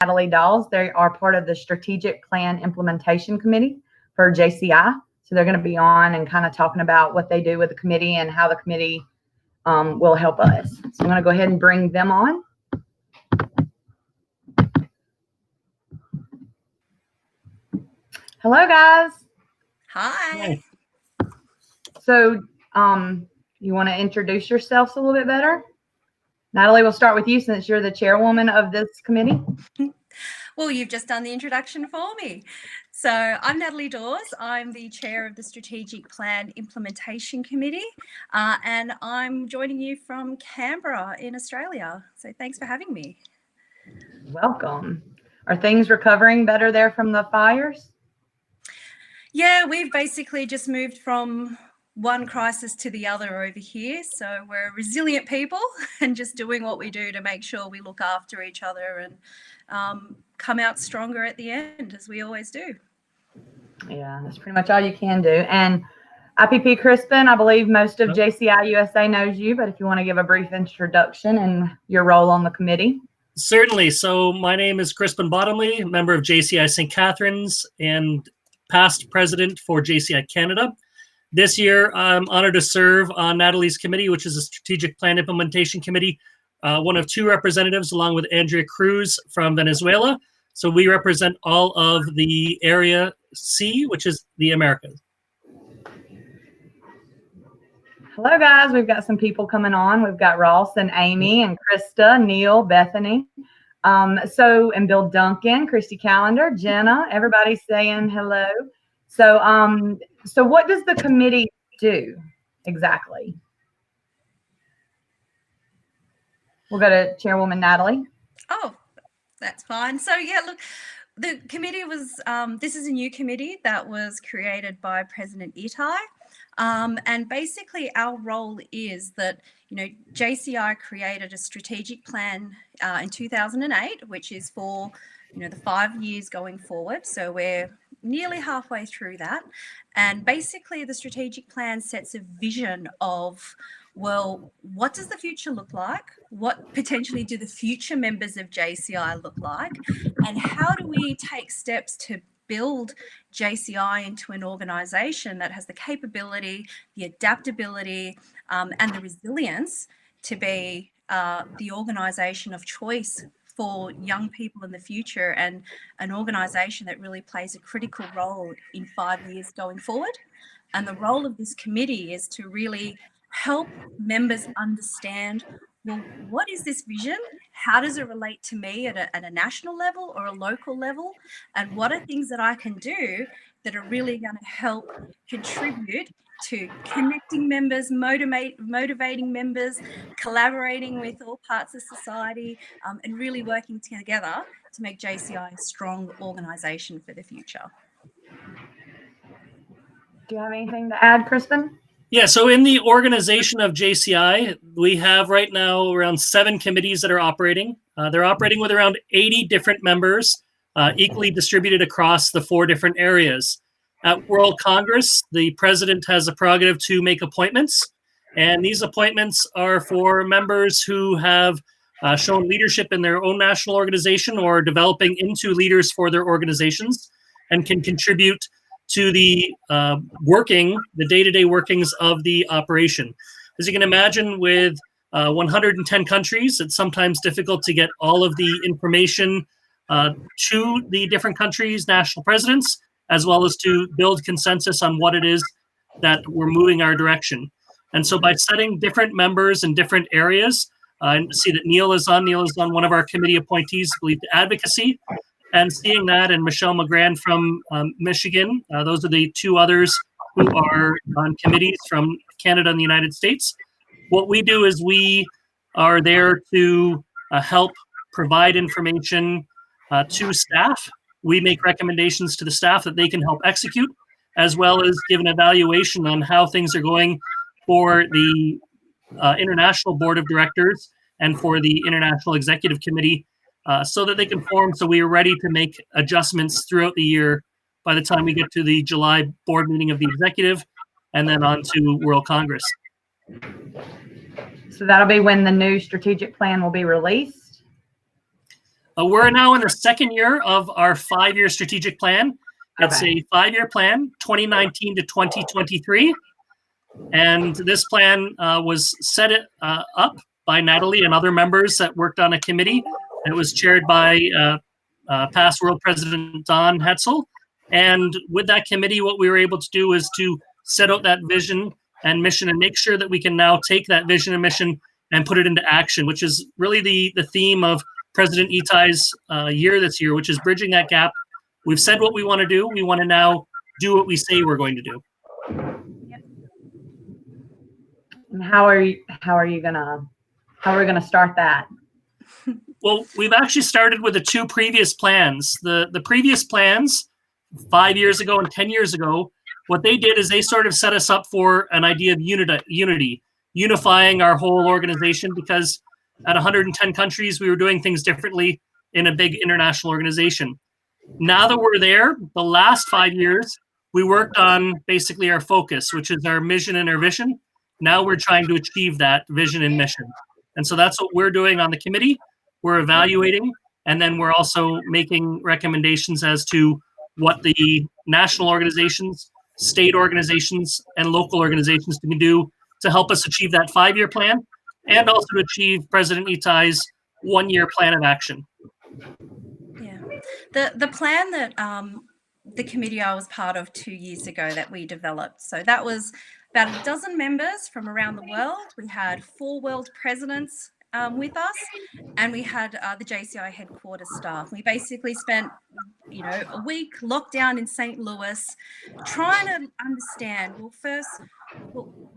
Natalie Dawes. They are part of the Strategic Plan Implementation Committee for JCI. So they're going to be on and kind of talking about what they do with the committee and how the committee will help us. So I'm going to go ahead and bring them on. Hello, guys. Hi. So you want to introduce yourselves a little bit better? Natalie, we'll start with you since you're the chairwoman of this committee. Well, you've just done the introduction for me. So I'm Natalie Dawes. I'm the chair of the Strategic Plan Implementation Committee, and I'm joining you from Canberra in Australia. So thanks for having me. Welcome. Are things recovering better there from the fires? Yeah, we've basically just moved from one crisis to the other over here. So we're resilient people and just doing what we do to make sure we look after each other and come out stronger at the end, as we always do. Yeah, that's pretty much all you can do. And IPP Crispin, I believe most of JCI USA knows you, but if you want to give a brief introduction and your role on the committee. Certainly. So my name is Crispin Bottomley, member of JCI St. Catharines and past president for JCI Canada. This year, I'm honored to serve on Natalie's committee, which is a Strategic Plan Implementation Committee, one of two representatives, along with Andrea Cruz from Venezuela. So we represent all of the Area C, which is the Americas. Hello, guys. We've got some people coming on. We've got Ross and Amy and Krista, Neil, Bethany. And Bill Duncan, Christy Callender, Jenna, everybody's saying hello. So what does the committee do exactly? We'll go to Chairwoman Natalie. Oh, that's fine. So yeah, look, the committee was, this is a new committee that was created by President Itai. And basically our role is that, JCI created a strategic plan in 2008, which is for, the 5 years going forward. So we're nearly halfway through that. And basically the strategic plan sets a vision of, well, what does the future look like? What potentially do the future members of JCI look like? And how do we take steps to build JCI into an organisation that has the capability, the adaptability, and the resilience to be the organisation of choice for young people in the future, and an organisation that really plays a critical role in 5 years going forward. And the role of this committee is to really help members understand, well, what is this vision? How does it relate to me at a national level or a local level? And what are things that I can do that are really going to help contribute to connecting members, motivating members, collaborating with all parts of society, and really working together to make JCI a strong organisation for the future. Do you have anything to add, Crispin? Yeah, so in the organization of JCI, we have right now around 7 committees that are operating. They're operating with around 80 different members, equally distributed across the 4 different areas. At World Congress, the president has a prerogative to make appointments, and these appointments are for members who have shown leadership in their own national organization or developing into leaders for their organizations and can contribute to the day-to-day workings of the operation. As you can imagine, with 110 countries, it's sometimes difficult to get all of the information to the different countries' national presidents, as well as to build consensus on what it is that we're moving our direction. And so by setting different members in different areas, I see that Neil is on one of our committee appointees, I believe, to advocacy. And seeing that, and Michelle McGrand from Michigan, those are the 2 others who are on committees from Canada and the United States. What we do is we are there to help provide information to staff. We make recommendations to the staff that they can help execute, as well as give an evaluation on how things are going for the International Board of Directors and for the International Executive Committee, so that they can form, so we are ready to make adjustments throughout the year by the time we get to the July board meeting of the executive and then on to World Congress. So that'll be when the new strategic plan will be released? We're now in the second year of our 5-year strategic plan. It's a 5-year plan, 2019 to 2023. And this plan was set up by Natalie and other members that worked on a committee. It was chaired by past World President Don Hetzel. And with that committee, what we were able to do is to set out that vision and mission and make sure that we can now take that vision and mission and put it into action, which is really the theme of President Itai's year this year, which is bridging that gap. We've said what we want to do. We want to now do what we say we're going to do. And how are we gonna start that? Well, we've actually started with the 2 previous plans. The previous plans, 5 years ago and 10 years ago, what they did is they sort of set us up for an idea of unity, unifying our whole organization, because at 110 countries, we were doing things differently in a big international organization. Now that we're there, the last 5 years, we worked on basically our focus, which is our mission and our vision. Now we're trying to achieve that vision and mission. And so that's what we're doing on the committee. We're evaluating, and then we're also making recommendations as to what the national organizations, state organizations, and local organizations can do to help us achieve that 5-year plan, and also to achieve President Itai's 1-year plan of action. Yeah, the plan that the committee I was part of 2 years ago that we developed. So that was about a dozen members from around the world. We had 4 world presidents with us, and we had the JCI headquarters staff. We basically spent, a week locked down in St. Louis, trying to understand,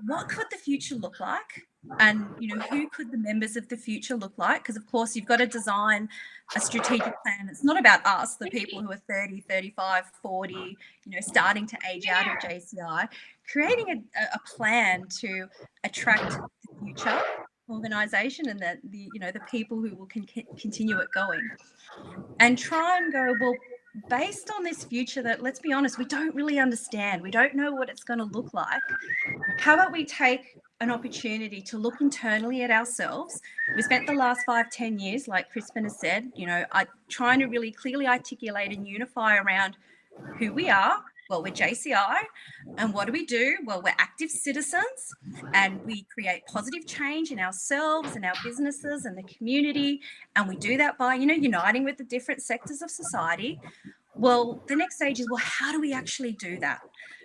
what could the future look like? And, who could the members of the future look like? Because, of course, you've got to design a strategic plan. It's not about us, the people who are 30, 35, 40, starting to age out of JCI, creating a plan to attract the future organisation and the people who will continue it going, and try and go, well, based on this future that, let's be honest, we don't really understand. We don't know what it's going to look like. How about we take an opportunity to look internally at ourselves? We spent the last 5-10 years, like Crispin has said, trying to really clearly articulate and unify around who we are. Well, we're JCI, and what do? Well, we're active citizens, and we create positive change in ourselves and our businesses and the community, and we do that by, uniting with the different sectors of society. Well, the next stage is, how do we actually do that?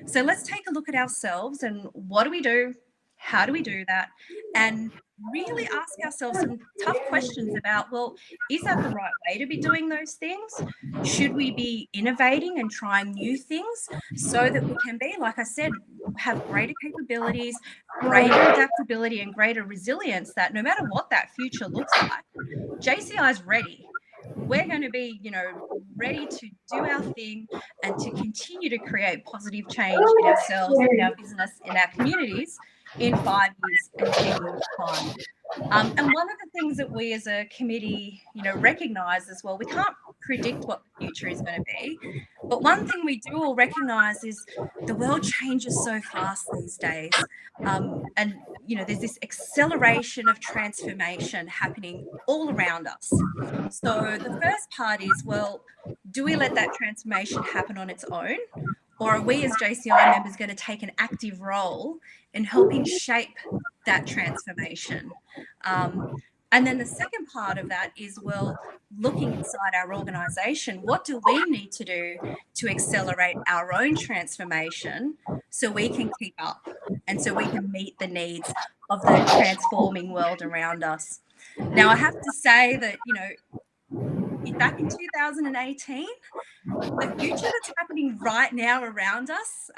So let's take a look at ourselves and what do we do? How do we do that? And really ask ourselves some tough questions about, is that the right way to be doing those things? Should we be innovating and trying new things so that we can be, like I said, have greater capabilities, greater adaptability, and greater resilience, that no matter what that future looks like, JCI is ready. We're going to be, ready to do our thing and to continue to create positive change in ourselves, in our business, in our communities in 5 years and 10 years' time. And one of the things that we as a committee, recognise as well, we can't predict what the future is going to be. But one thing we do all recognise is the world changes so fast these days. And, there's this acceleration of transformation happening all around us. So the first part is, do we let that transformation happen on its own? Or are we as JCI members going to take an active role in helping shape that transformation? And then the second part of that is, looking inside our organisation, what do we need to do to accelerate our own transformation so we can keep up and so we can meet the needs of the transforming world around us? Now, I have to say that, back in 2018, the future that's happening right now around us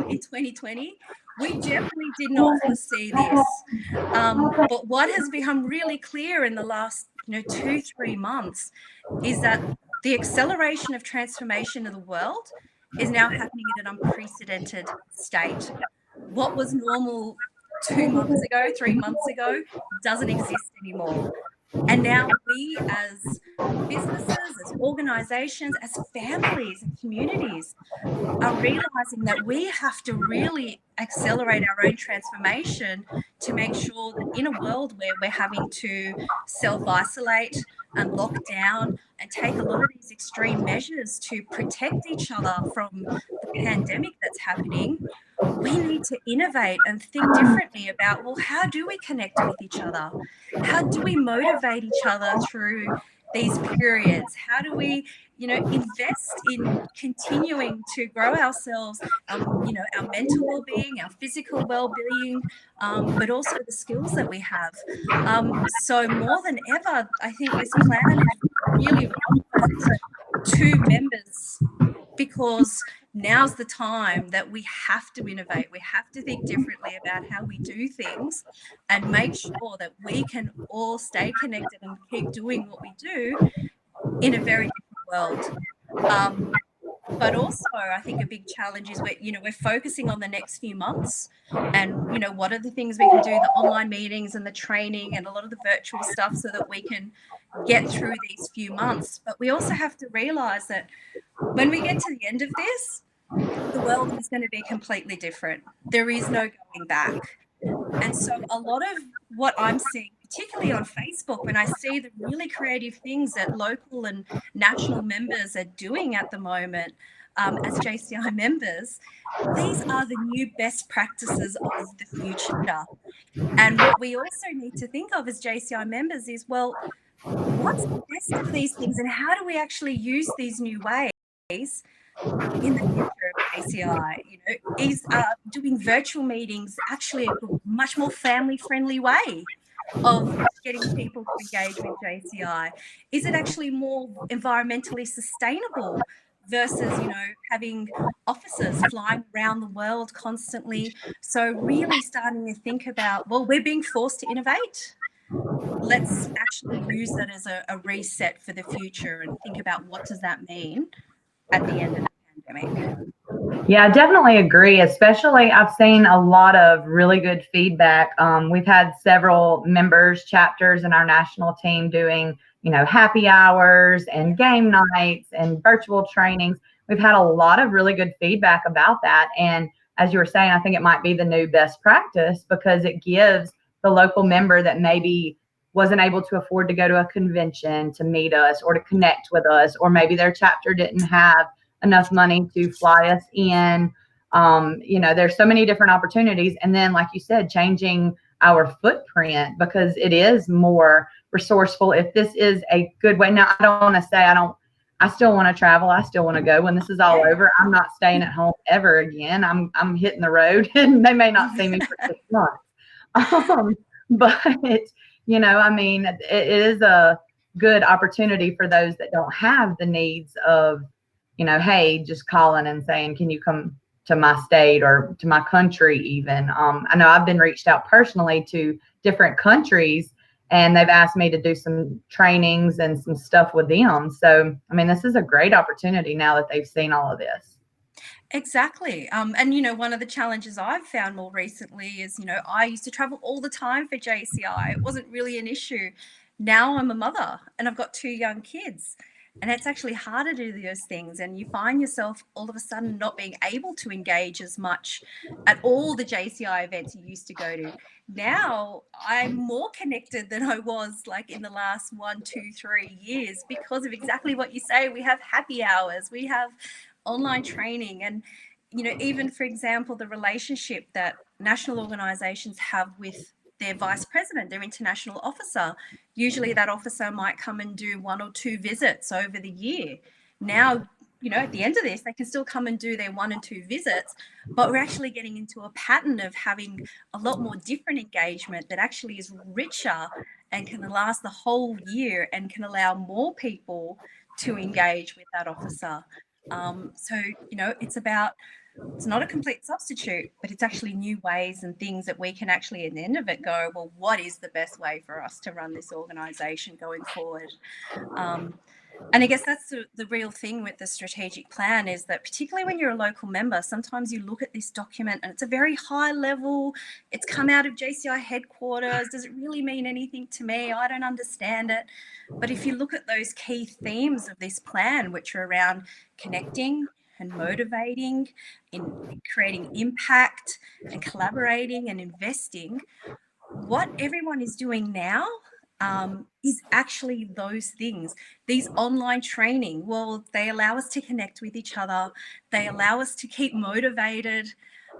in 2020, we definitely did not foresee this. But what has become really clear in the last 2-3 months is that the acceleration of transformation of the world is now happening at an unprecedented state. What was normal 2 months ago, 3 months ago, doesn't exist anymore. And now we as businesses, as organizations, as families and communities are realizing that we have to really accelerate our own transformation to make sure that in a world where we're having to self-isolate and lock down and take a lot of these extreme measures to protect each other from the pandemic that's happening, we need to innovate and think differently about, well, how do we connect with each other? How do we motivate each other through these periods? How do we, invest in continuing to grow ourselves, our mental well-being, our physical well-being, but also the skills that we have. So more than ever, I think this plan is really relevant to members, because now's the time that we have to innovate. We have to think differently about how we do things and make sure that we can all stay connected and keep doing what we do in a very different world. But also, I think a big challenge is we're focusing on the next few months and, what are the things we can do, the online meetings and the training and a lot of the virtual stuff so that we can get through these few months. But we also have to realize that when we get to the end of this, the world is going to be completely different. There is no going back. And so a lot of what I'm seeing, particularly on Facebook, when I see the really creative things that local and national members are doing at the moment as JCI members, these are the new best practices of the future. And what we also need to think of as JCI members is, well, what's the best of these things and how do we actually use these new ways in the future of JCI? Is doing virtual meetings actually a much more family-friendly way of getting people to engage with JCI? Is it actually more environmentally sustainable versus, having officers flying around the world constantly? So really starting to think about, well, we're being forced to innovate. Let's actually use that as a reset for the future and think about what does that mean at the end of the pandemic. Yeah, I definitely agree. Especially, I've seen a lot of really good feedback. We've had several members, chapters in our national team doing, happy hours and game nights and virtual trainings. We've had a lot of really good feedback about that. And as you were saying, I think it might be the new best practice because it gives the local member that maybe wasn't able to afford to go to a convention to meet us or to connect with us, or maybe their chapter didn't have enough money to fly us in. There's so many different opportunities. And then, like you said, changing our footprint because it is more resourceful. If this is a good way. Now, I don't want to say I still want to travel. I still want to go when this is all over. I'm not staying at home ever again. I'm hitting the road and they may not see me for 6 months. But, it is a good opportunity for those that don't have the needs of, hey, just calling and saying, can you come to my state or to my country even? I know I've been reached out personally to different countries and they've asked me to do some trainings and some stuff with them. So, this is a great opportunity now that they've seen all of this. Exactly. And, one of the challenges I've found more recently is, I used to travel all the time for JCI. It wasn't really an issue. Now I'm a mother and I've got 2 young kids. And it's actually harder to do those things. And you find yourself all of a sudden not being able to engage as much at all the JCI events you used to go to. Now I'm more connected than I was like in the last 1, 2, 3 years because of exactly what you say. We have happy hours, we have online training, and, even, for example, the relationship that national organizations have with their vice president, their international officer. Usually that officer might come and do 1 or 2 visits over the year. Now, at the end of this, they can still come and do their 1 and 2 visits, but we're actually getting into a pattern of having a lot more different engagement that actually is richer and can last the whole year and can allow more people to engage with that officer. So, it's not a complete substitute, but it's actually new ways and things that we can actually, at the end of it, go, well, what is the best way for us to run this organisation going forward? And I guess that's the real thing with the strategic plan, is that particularly when you're a local member, sometimes you look at this document and it's a very high level, it's come out of JCI headquarters. Does it really mean anything to me? I don't understand it. But if you look at those key themes of this plan, which are around connecting and motivating, in creating impact and collaborating and investing, what everyone is doing now is actually those things. These online training, well, they allow us to connect with each other. They allow us to keep motivated,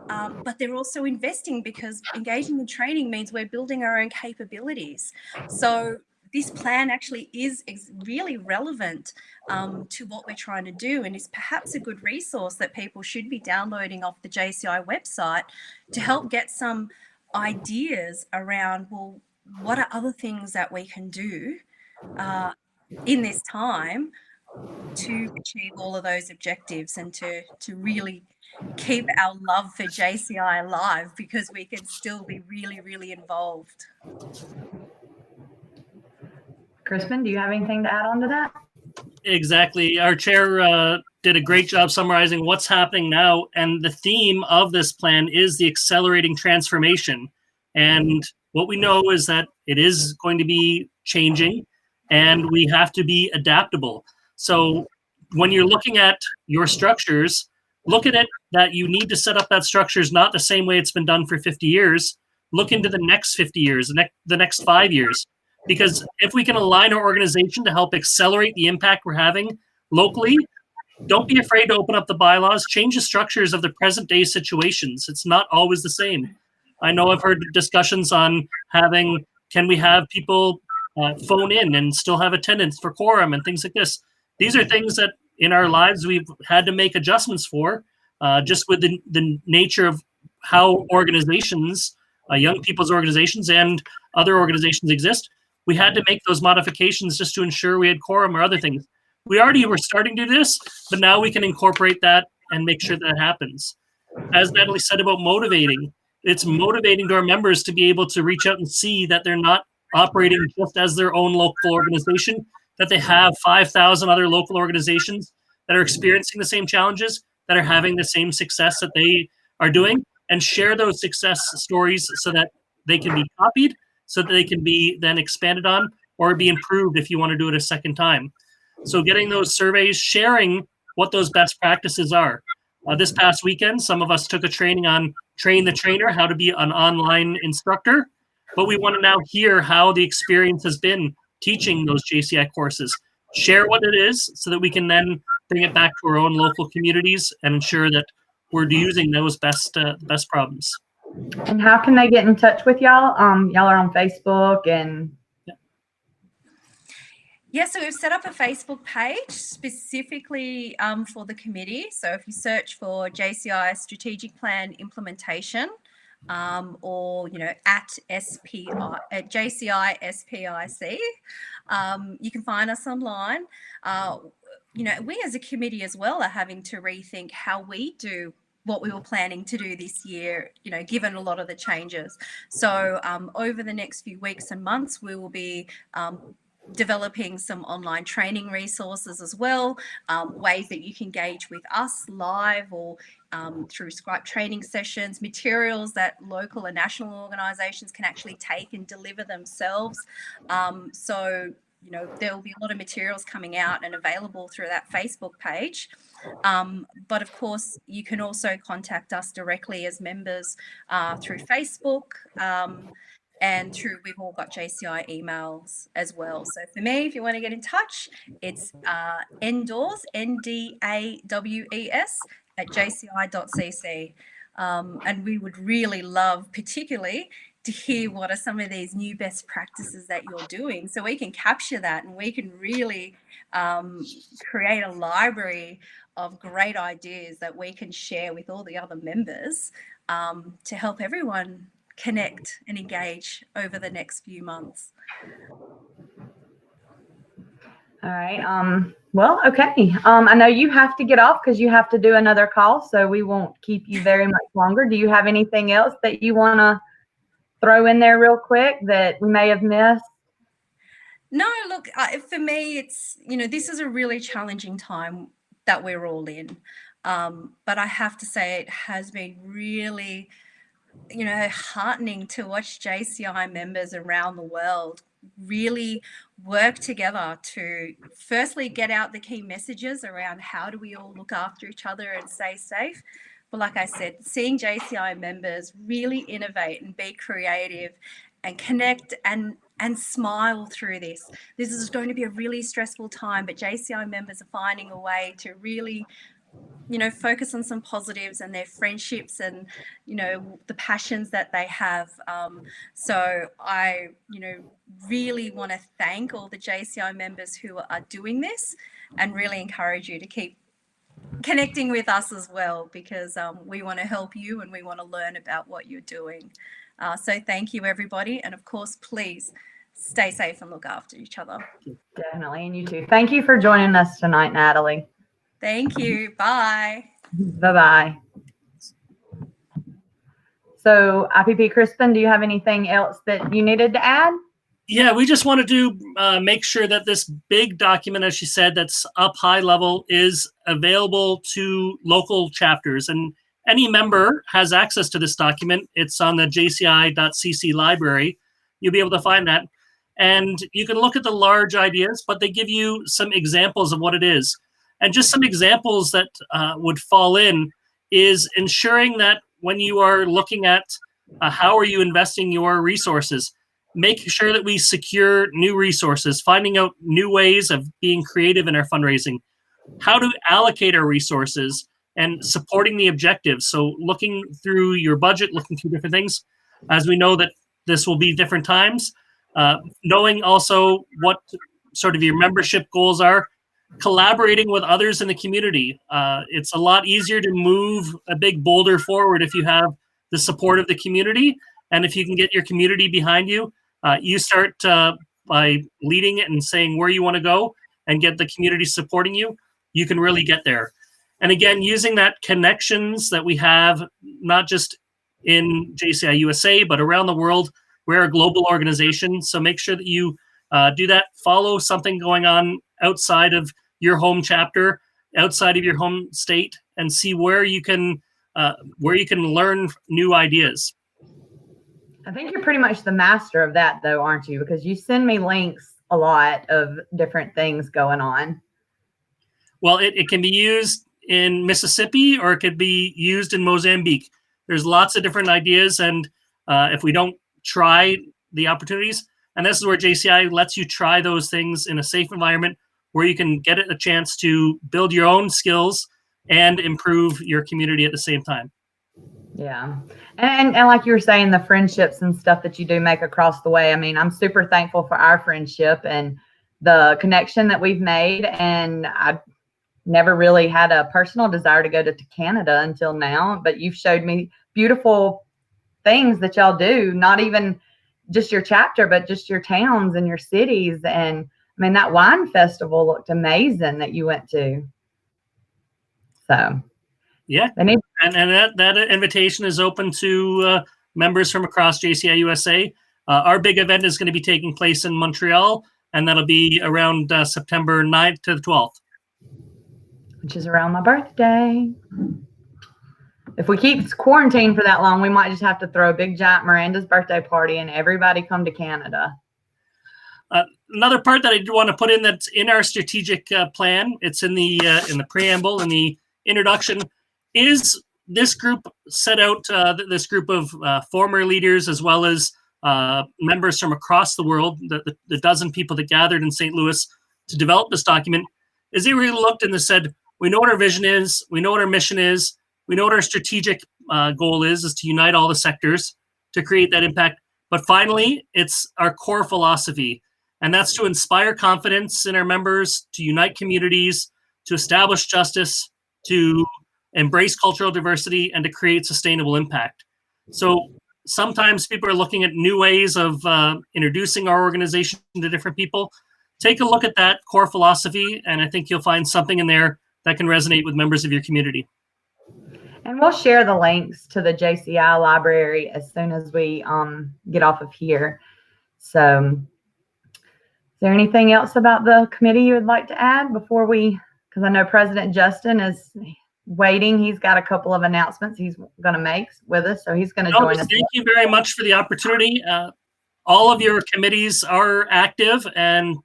but they're also investing, because engaging in training means we're building our own capabilities. So this plan actually is really relevant to what we're trying to do, and is perhaps a good resource that people should be downloading off the JCI website to help get some ideas around, well, what are other things that we can do in this time to achieve all of those objectives, and to really keep our love for JCI alive, because we can still be really, really involved. Crispin, do you have anything to add on to that? Exactly. Our chair did a great job summarizing what's happening now. And the theme of this plan is the accelerating transformation. And what we know is that it is going to be changing, and we have to be adaptable. So when you're looking at your structures, look at it that you need to set up that structures not the same way it's been done for 50 years. Look into the next 50 years, the next 5 years. Because if we can align our organization to help accelerate the impact we're having locally, don't be afraid to open up the bylaws, change the structures of the present day situations. It's not always the same. I know I've heard discussions on can we have people phone in and still have attendance for quorum and things like this. These are things that in our lives we've had to make adjustments for, just with the nature of how organizations, young people's organizations and other organizations exist. We had to make those modifications just to ensure we had quorum or other things. We already were starting to do this, but now we can incorporate that and make sure that happens. As Natalie said about motivating, it's motivating to our members to be able to reach out and see that they're not operating just as their own local organization, that they have 5,000 other local organizations that are experiencing the same challenges, that are having the same success that they are doing, and share those success stories so that they can be copied, so that they can be then expanded on or be improved if you want to do it a second time. So getting those surveys, sharing what those best practices are. This past weekend, some of us took a training on Train the Trainer, how to be an online instructor, but we want to now hear how the experience has been teaching those JCI courses. Share what it is so that we can then bring it back to our own local communities and ensure that we're using those best problems. And how can they get in touch with y'all? Y'all are on Facebook and... Yeah, so we've set up a Facebook page specifically for the committee. So if you search for JCI Strategic Plan Implementation, or at JCI SPIC, you can find us online. We as a committee as well are having to rethink how we do what we were planning to do this year, given a lot of the changes. So over the next few weeks and months, we will be developing some online training resources as well, ways that you can engage with us live or through Skype training sessions, materials that local and national organisations can actually take and deliver themselves. So there will be a lot of materials coming out and available through that Facebook page. But of course, you can also contact us directly as members through Facebook. And we've all got JCI emails as well. So for me, if you want to get in touch, it's Dawes, NDAWES @jci.cc. And we would really love, particularly, to hear what are some of these new best practices that you're doing, so we can capture that and we can really create a library of great ideas that we can share with all the other members to help everyone connect and engage over the next few months. All right. Well, okay. I know you have to get off because you have to do another call, so we won't keep you very much longer. Do you have anything else that you want to throw in there real quick that we may have missed? No, look, for me, it's, this is a really challenging time that we're all in. But I have to say it has been really, heartening to watch JCI members around the world really work together to firstly get out the key messages around how do we all look after each other and stay safe. But like I said, seeing JCI members really innovate and be creative and connect and smile through this. This is going to be a really stressful time, but JCI members are finding a way to really focus on some positives and their friendships and, the passions that they have. So I, really want to thank all the JCI members who are doing this and really encourage you to keep connecting with us as well, because we want to help you and we want to learn about what you're doing. So thank you, everybody. And of course, please stay safe and look after each other. Definitely. And you too. Thank you for joining us tonight, Natalie. Thank you. Bye. Bye-bye. So, IPP Crispin, do you have anything else that you needed to add? Yeah, we just wanted to make sure that this big document, as she said, that's up high level is available to local chapters. And any member has access to this document. It's on the jci.cc library. You'll be able to find that. And you can look at the large ideas, but they give you some examples of what it is. And just some examples that would fall in is ensuring that when you are looking at how are you investing your resources, making sure that we secure new resources, finding out new ways of being creative in our fundraising, how to allocate our resources, and supporting the objectives. So looking through your budget, looking through different things, as we know that this will be different times, knowing also what sort of your membership goals are, collaborating with others in the community. It's a lot easier to move a big boulder forward if you have the support of the community. And if you can get your community behind you, you start by leading it and saying where you want to go and get the community supporting you, you can really get there. And again, using that connections that we have, not just in JCI USA, but around the world. We're a global organization. So make sure that you do that. Follow something going on outside of your home chapter, outside of your home state, and see where you can learn new ideas. I think you're pretty much the master of that, though, aren't you? Because you send me links a lot of different things going on. Well, it can be used in Mississippi or it could be used in Mozambique. There's lots of different ideas, and if we don't try the opportunities, and this is where JCI lets you try those things in a safe environment where you can get a chance to build your own skills and improve your community at the same time. Yeah. And like you were saying, the friendships and stuff that you do make across the way. I mean, I'm super thankful for our friendship and the connection that we've made. And I never really had a personal desire to go to Canada until now, but you've showed me beautiful things that y'all do, not even just your chapter, but just your towns and your cities. And I mean, that wine festival looked amazing that you went to. So yeah, and that invitation is open to members from across JCI USA. Our big event is going to be taking place in Montreal, and that'll be around September 9th to the 12th. Which is around my birthday. If we keep quarantined for that long, we might just have to throw a big giant Miranda's birthday party and everybody come to Canada. Another part that I do want to put in that's in our strategic plan, it's in the preamble, in the introduction, is this group set out, this group of former leaders as well as members from across the world, the dozen people that gathered in St. Louis to develop this document, is they really looked and they said, we know what our vision is, we know what our mission is, we know what our strategic goal is to unite all the sectors to create that impact. But finally, it's our core philosophy, and that's to inspire confidence in our members, to unite communities, to establish justice, to embrace cultural diversity, and to create sustainable impact. So sometimes people are looking at new ways of introducing our organization to different people. Take a look at that core philosophy, and I think you'll find something in there that can resonate with members of your community. And we'll share the links to the JCI library as soon as we get off of here. So there anything else about the committee you would like to add before we, because I know President Justin is waiting. He's got a couple of announcements he's going to make with us, so he's going to join us. Thank you very much for the opportunity. All of your committees are active, and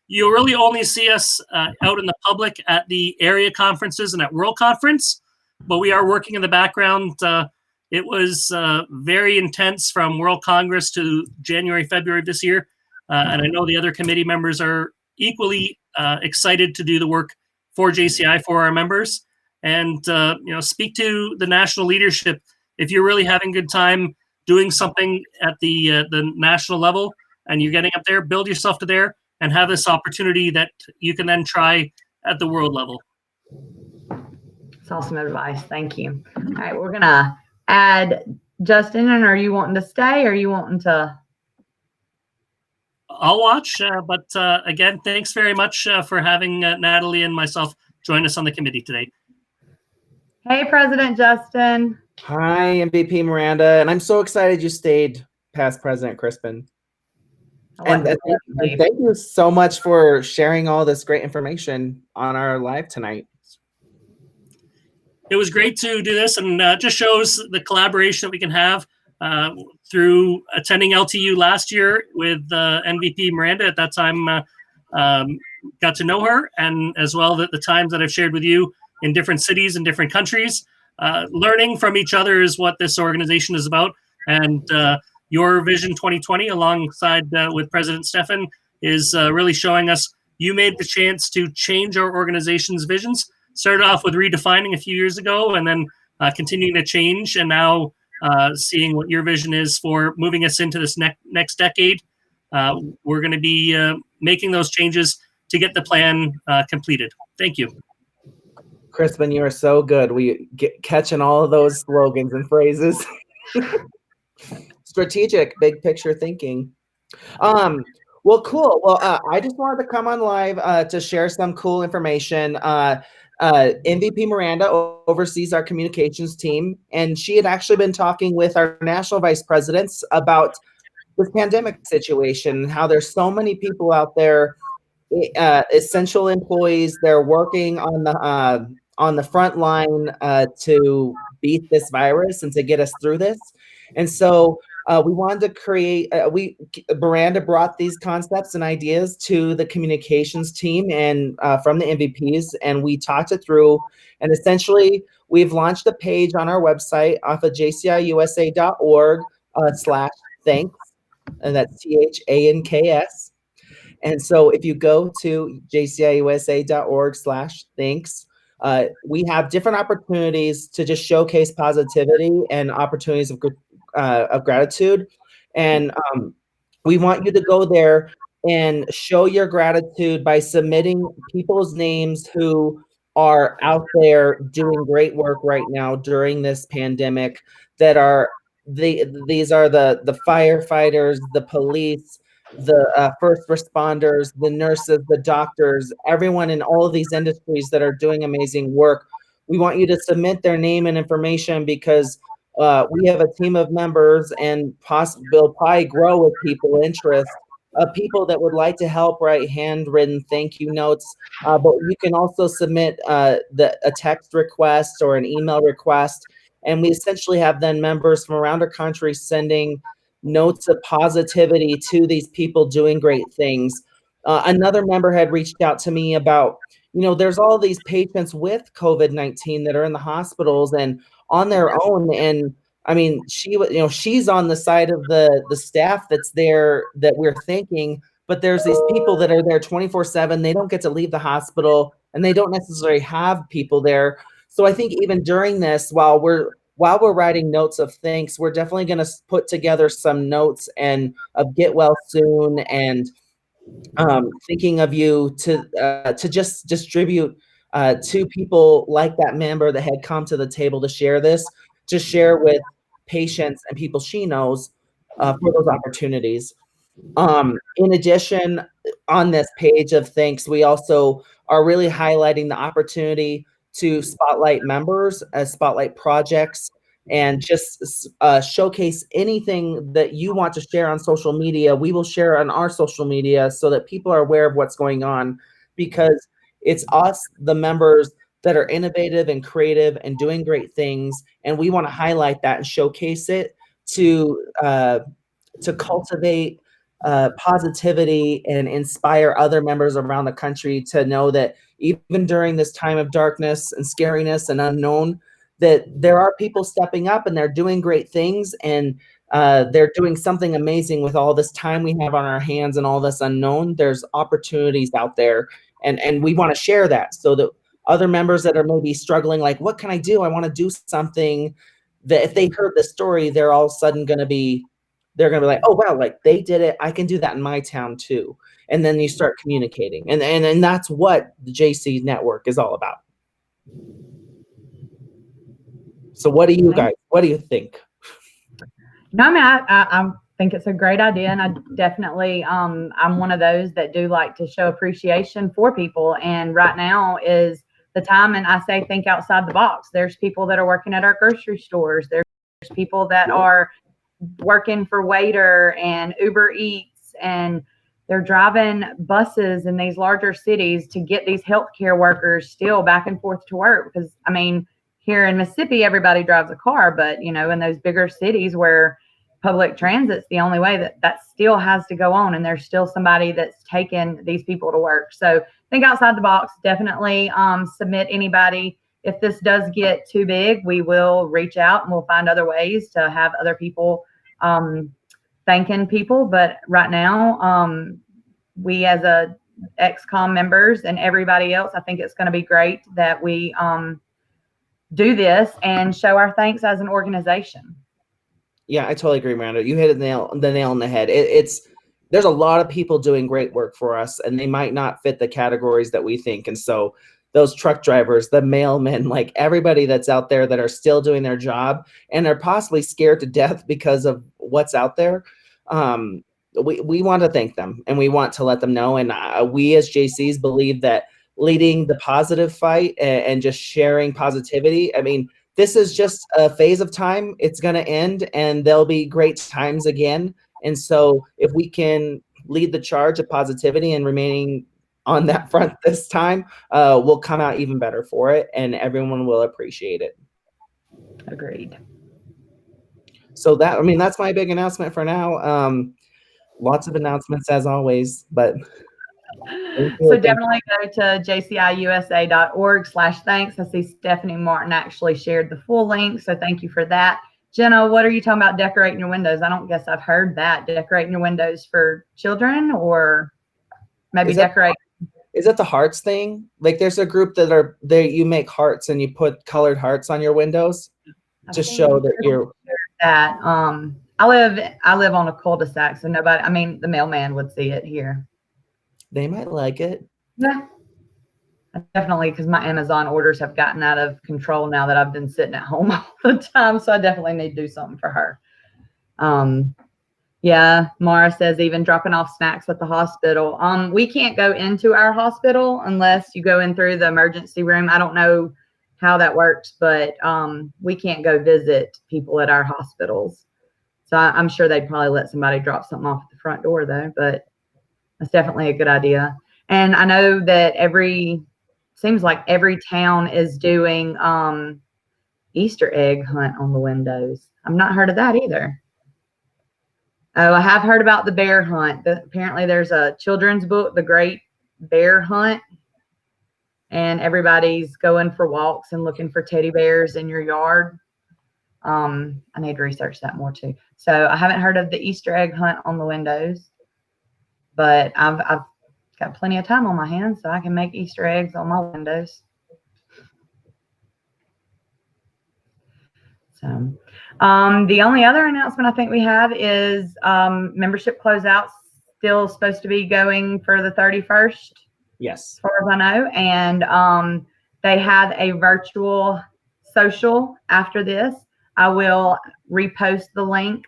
you really only see us out in the public at the area conferences and at World Conference, but we are working in the background. It was very intense from World Congress to January, February of this year. And I know the other committee members are equally excited to do the work for JCI, for our members, and speak to the national leadership. If you're really having a good time doing something at the national level and you're getting up there, build yourself to there and have this opportunity that you can then try at the world level. That's awesome advice. Thank you. All right, we're gonna add Justin. And are you wanting to stay, or are you wanting to? I'll watch, but again, thanks very much for having Natalie and myself join us on the committee today. Hey, President Justin. Hi, MVP Miranda, and I'm so excited you stayed past President Crispin. And thank you so much for sharing all this great information on our live tonight. It was great to do this, and just shows the collaboration that we can have through attending LTU last year with MVP Miranda. At that time, got to know her, and as well the times that I've shared with you in different cities and different countries. Learning from each other is what this organization is about, and your Vision 2020 alongside with President Stefan is really showing us you made the chance to change our organization's visions. Started off with redefining a few years ago, and then continuing to change, and now seeing what your vision is for moving us into this next decade. We're going to be making those changes to get the plan completed. Thank you. Crispin, you are so good. We get catching all of those slogans and phrases. Strategic, big picture thinking. Well, cool. Well, I just wanted to come on live to share some cool information. MVP Miranda oversees our communications team, and she had actually been talking with our national vice presidents about this pandemic situation, how there's so many people out there, essential employees, they're working on the front line to beat this virus and to get us through this. And so we wanted to create, Miranda brought these concepts and ideas to the communications team and from the MVPs, and we talked it through. And essentially, we've launched a page on our website off of jciusa.org/thanks, and that's THANKS. And so if you go to jciusa.org/thanks, we have different opportunities to just showcase positivity and opportunities of gratitude. And we want you to go there and show your gratitude by submitting people's names who are out there doing great work right now during this pandemic. These are the firefighters, the police, the first responders, the nurses, the doctors, everyone in all of these industries that are doing amazing work. We want you to submit their name and information because we have a team of members, and we'll probably grow with people interest of people that would like to help write handwritten thank you notes. But you can also submit a text request or an email request, and we essentially have then members from around our country sending notes of positivity to these people doing great things. Another member had reached out to me about, there's all these patients with COVID-19 that are in the hospitals and on their own. And I mean, she's on the side of the staff that's there that we're thanking, but there's these people that are there 24/7. They don't get to leave the hospital, and they don't necessarily have people there. So I think even during this, while we're writing notes of thanks, we're definitely going to put together some notes and of get well soon and thinking of you to just distribute to people like that member that had come to the table to share this, to share with patients and people she knows for those opportunities. In addition, on this page of thanks, we also are really highlighting the opportunity to spotlight members, spotlight projects, and just showcase anything that you want to share on social media. We will share on our social media so that people are aware of what's going on, because it's us, the members, that are innovative and creative and doing great things. And we want to highlight that and showcase it to cultivate positivity and inspire other members around the country to know that even during this time of darkness and scariness and unknown, that there are people stepping up and they're doing great things, and they're doing something amazing with all this time we have on our hands and all this unknown. There's opportunities out there, and we want to share that so that other members that are maybe struggling, like, what can I do? I want to do something, that if they heard the story, they're all of a sudden going to be like, oh, wow, like they did it. I can do that in my town too. And then you start communicating. And that's what the JC network is all about. So what do you think? No, I mean, I think it's a great idea, and I definitely, I'm one of those that do like to show appreciation for people, and right now is the time, and I say think outside the box. There's people that are working at our grocery stores. There's people that are working for Waiter and Uber Eats, and they're driving buses in these larger cities to get these healthcare workers still back and forth to work. Because, I mean, here in Mississippi, everybody drives a car, but, you know, in those bigger cities where public transit's the only way, that still has to go on, and there's still somebody that's taking these people to work. So think outside the box. Definitely submit anybody. If this does get too big, we will reach out and we'll find other ways to have other people thanking people. But right now, we as a XCOM members and everybody else, I think it's going to be great that we do this and show our thanks as an organization. Yeah, I totally agree, Miranda. You hit the nail on the head. There's a lot of people doing great work for us, and they might not fit the categories that we think. And so those truck drivers, the mailmen, like everybody that's out there that are still doing their job and are possibly scared to death because of what's out there. We want to thank them, and we want to let them know. And we as JCs believe that leading the positive fight and just sharing positivity, I mean, this is just a phase of time. It's going to end, and there'll be great times again. And so if we can lead the charge of positivity and remaining on that front this time, we'll come out even better for it, and everyone will appreciate it. Agreed. So that's my big announcement for now. Lots of announcements as always, but so definitely go to jciusa.org/thanks. I see Stephanie Martin actually shared the full link, so thank you for that. Jenna, what are you talking about decorating your windows? I don't guess I've heard that. Decorating your windows for children, or maybe decorate. Is it the hearts thing? Like there's a group that you make hearts and you put colored hearts on your windows to show that you're that. I live on a cul-de-sac, so nobody, I mean, the mailman would see it here. They might like it. Yeah. Definitely, because my Amazon orders have gotten out of control now that I've been sitting at home all the time. So I definitely need to do something for her. Yeah, Mara says even dropping off snacks at the hospital. We can't go into our hospital unless you go in through the emergency room. I don't know how that works, but we can't go visit people at our hospitals. So I'm sure they'd probably let somebody drop something off at the front door though, but that's definitely a good idea. And I know that seems like every town is doing Easter egg hunt on the windows. I've not heard of that either. Oh, I have heard about the bear hunt. Apparently there's a children's book, The Great Bear Hunt, and everybody's going for walks and looking for teddy bears in your yard. I need to research that more too. So I haven't heard of the Easter egg hunt on the windows, but I've got plenty of time on my hands, so I can make Easter eggs on my windows. So the only other announcement I think we have is membership closeouts still supposed to be going for the 31st. Yes. As far as I know. And they have a virtual social after this. I will repost the link.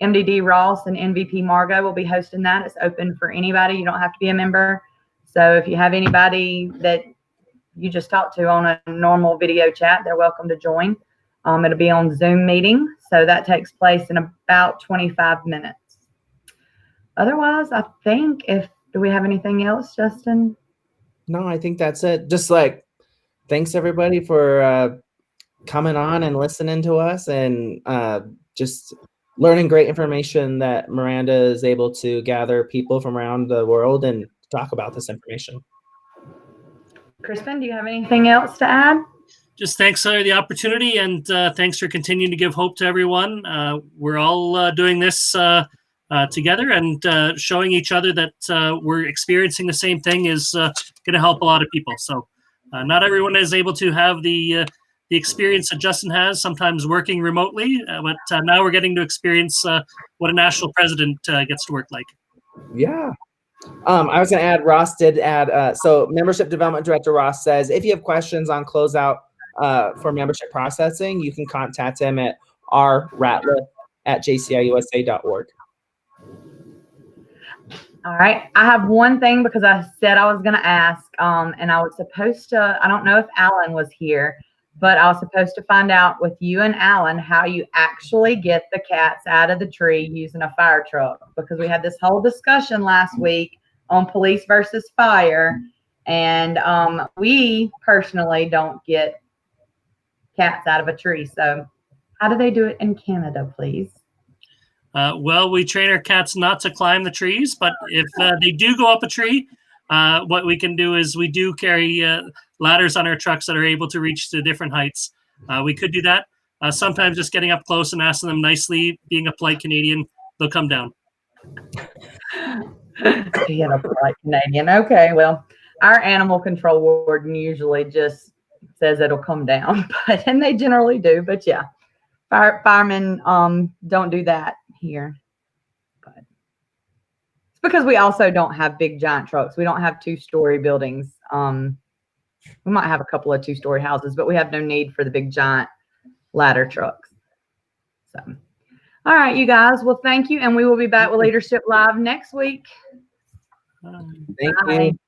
MDD Ross and MVP Margot will be hosting that. It's open for anybody. You don't have to be a member. So if you have anybody that you just talked to on a normal video chat, they're welcome to join. It'll be on Zoom meeting, so that takes place in about 25 minutes. Otherwise, I think do we have anything else, Justin? No, I think that's it. Just like, thanks everybody for coming on and listening to us, and just learning great information that Miranda is able to gather people from around the world and talk about this information. Crispin, do you have anything else to add? Just thanks for the opportunity, and thanks for continuing to give hope to everyone. We're all doing this together, and showing each other that we're experiencing the same thing is going to help a lot of people. So not everyone is able to have the experience that Justin has, sometimes working remotely, but now we're getting to experience what a national president gets to work like. Yeah. I was going to add, Ross did add, so Membership Development Director Ross says, if you have questions on closeout for membership processing, you can contact him at rratliff@jciusa.org. All right. I have one thing, because I said I was going to ask, and I was supposed to, I don't know if Alan was here, but I was supposed to find out with you and Alan how you actually get the cats out of the tree using a fire truck, because we had this whole discussion last week on police versus fire, and we personally don't get cats out of a tree. So how do they do it in Canada, please? Well, we train our cats not to climb the trees, but if they do go up a tree, what we can do is we do carry ladders on our trucks that are able to reach to different heights. We could do that. Sometimes just getting up close and asking them nicely, being a polite Canadian, they'll come down. Being a polite Canadian. Okay, well, our animal control warden usually just says it'll come down, and they generally do. But yeah, firemen don't do that here. But it's because we also don't have big giant trucks. We don't have 2-story buildings. We might have a couple of 2-story houses, but we have no need for the big giant ladder trucks. So, all right, you guys. Well, thank you, and we will be back with Leadership Live next week. Thank you.